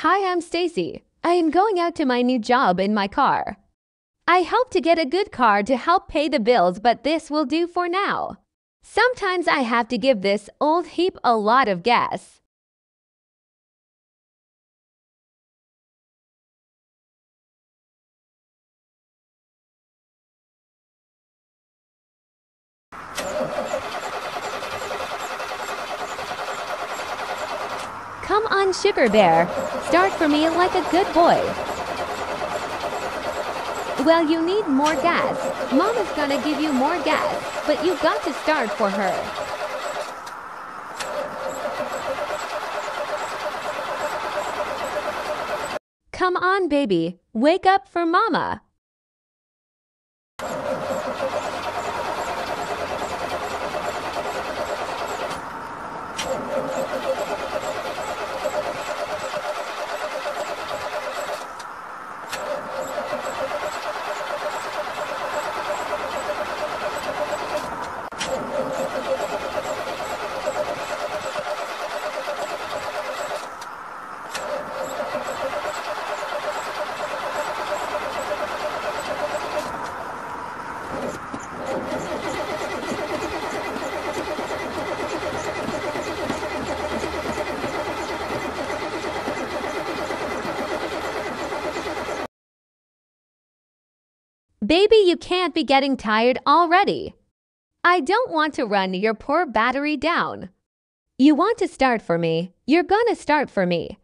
Hi, I'm Stacy. I am going out to my new job in my car. I hope to get a good car to help pay the bills, but this will do for now. Sometimes I have to give this old heap a lot of gas. Come on, Sugar Bear. Start for me like a good boy. Well, you need more gas. Mom is gonna give you more gas, but you got to start for her. Come on, baby. Wake up for mama. Baby, you can't be getting tired already. I don't want to run your poor battery down. You want to start for me, you're gonna start for me.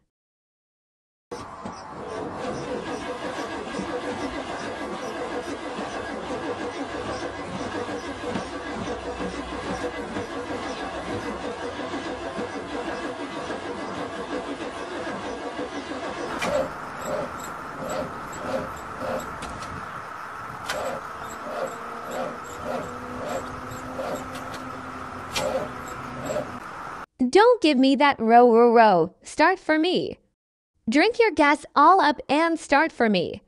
Don't give me that row. Start for me. Drink your gas all up and start for me.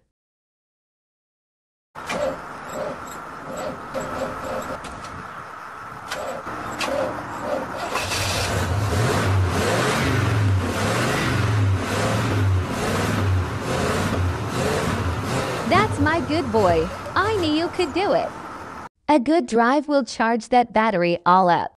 That's my good boy. I knew you could do it. A good drive will charge that battery all up.